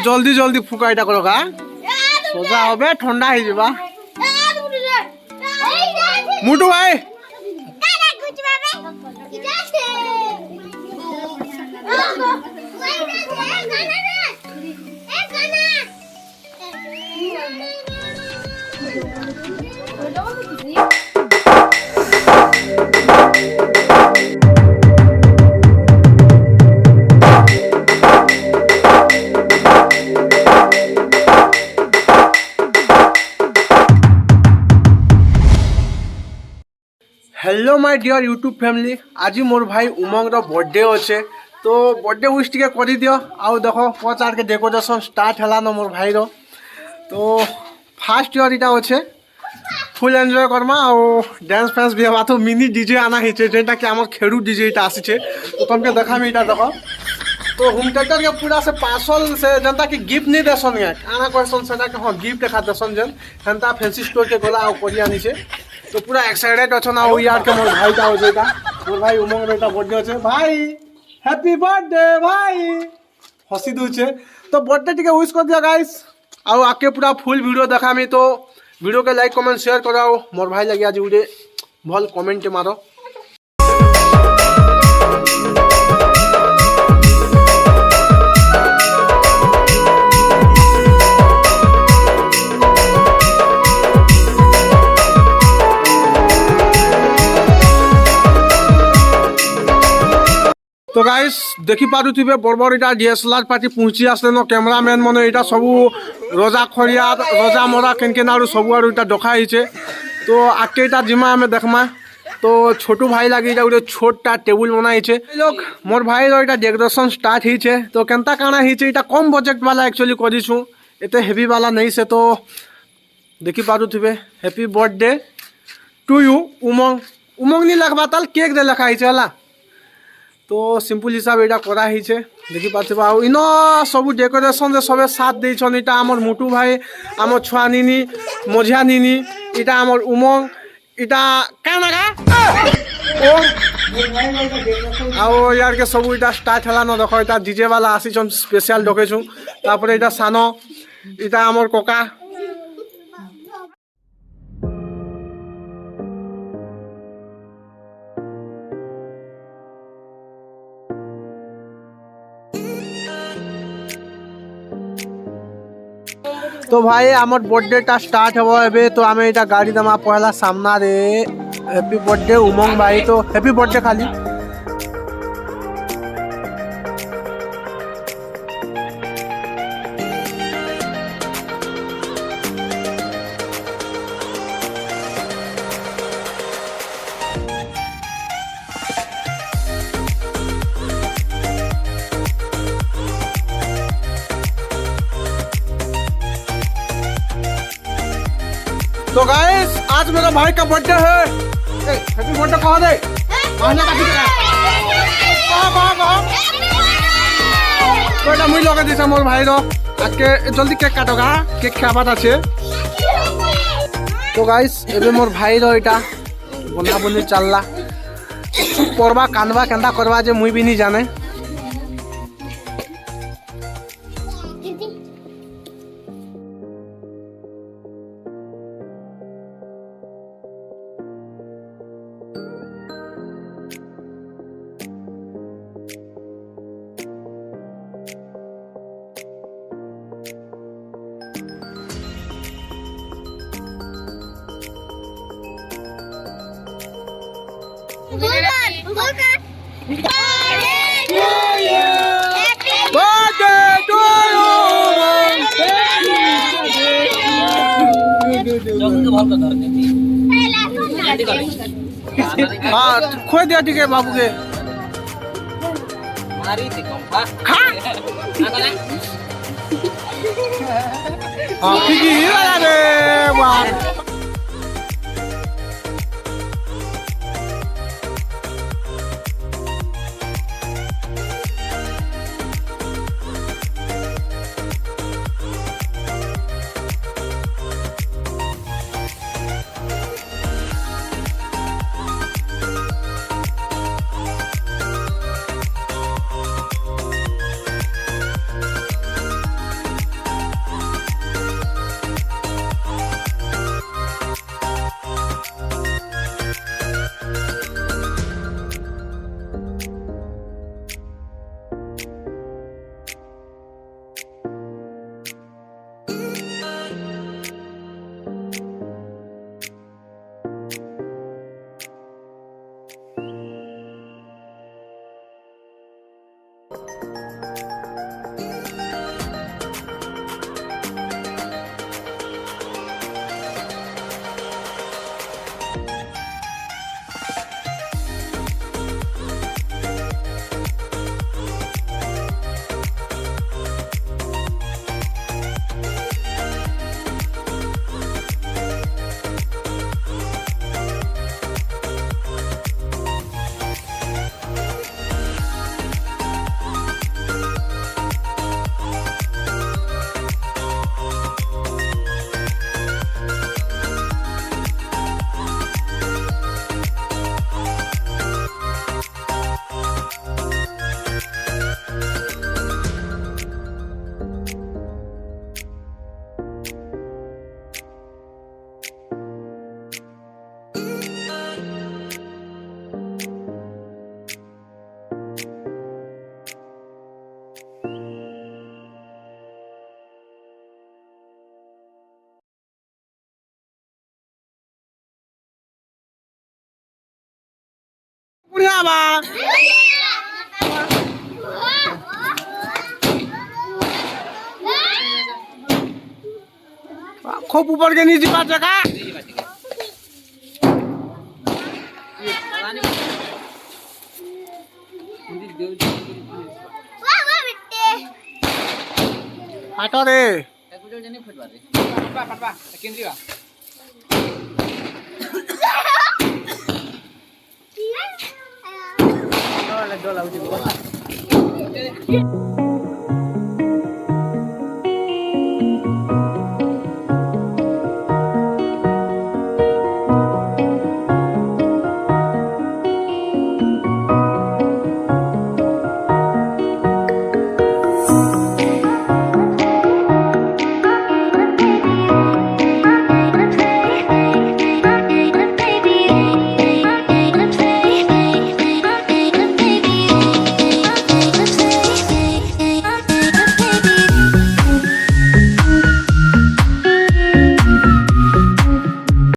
जल्दी जल्दी फुका इटा करो का सोजा होबे ठंडा ही जबा मुटु भाई hello my dear YouTube family आज मोर भाई उमंग बर्थडे अच्छे तो बर्थडे विश टे कर दियो आउ देख पचार के डेकोरेशन स्टार्ट है न मोर भाई रो तो फास्ट ईयर इटा अच्छे फुल एंजॉय करमा और डांस फैंस भी हवा तो मिनी डीजे आना ही जेटा कि आम खेड़ू डीजे इटा आसी तो तुमके देखामी इटा देख तो होम थिएटर के पूरा से पार्सल से जनता कि गिफ्ट नहीं देसन आना कहसन से हाँ गिफ्ट देखा देसन जेन हेन्ता फैंसी स्टोर के गला कर आनी तो पूरा एक्साइटेड अच्छा ना यार के मोर भाई का हो जाता मोर भाई उमंग बेटा बर्थडे अच्छे भाई हैप्पी बर्थडे भाई हसी दूचे तो बर्थडे टी विश कर दिया गाइस आउ आके पूरा फुल वीडियो देखामी तो वीडियो के लाइक कमेंट शेयर कराओ मोर भाई लगे आज गोटे भल कमेंट मारो तो गाइस देखी पारे बड़ बड़ इटा डीएसएलआर पार्टी पहुँची आसले न कैमरामैन मन इटा सब रजा खड़िया रजा मरा केन आर सब इटा डका तो आके इटा जिमा आम देखमा तो छोटू भाई लगे इटा गोटे छोटा टेबुल बनाई लोग मोर भाई इटा डेकोरेशन स्टार्ट होइछे तो केनता काना होइछे इटा कम बजेट वाला एक्चुअली करिछु एते हेवी वाला नहीं से तो देखी पारे हैप्पी बर्थडे टू यू उमंग उमंग नहीं लखबा ताल केक दे लखा है तो सिंपल हिसाब यहाँ कराई देखी पार्थ इन सब डेकोरेशन सबे साथ देन इटा आमर मुटू भाई आम छुआ निनी मझिया निनी इटा आमर उमंग इटा क्या यार के सब इटा स्टार्ट है न देख इटा डीजे वाला आसी स्पेशल डकेछु तापर इटा सानो इटा आमर कका तो भाई आमर बर्थडे टा स्टार्ट हो तो आम इटा गाड़ी दमा पहला सामना रे हैप्पी बर्थडे उमंग भाई तो हैप्पी बर्थडे खाली तो गाइस आज मेरा भाई का बर्थडे है हैप्पी बर्थडे कहा दे कहना का तो मुई लगा दिस मोर भाई रो आज के जल्दी केक काटोगा केक खाबात আছে तो गाइस एबे मोर भाई रो इटा बना बनी चलला करवा कानवा केंदा करवा जे मुई भी नहीं जाने हाँ खोई दिया ठीक है बाबू के हाँ ठीक है खूप उपर के नहीं जीवा जगह हटो रे Dole, dole,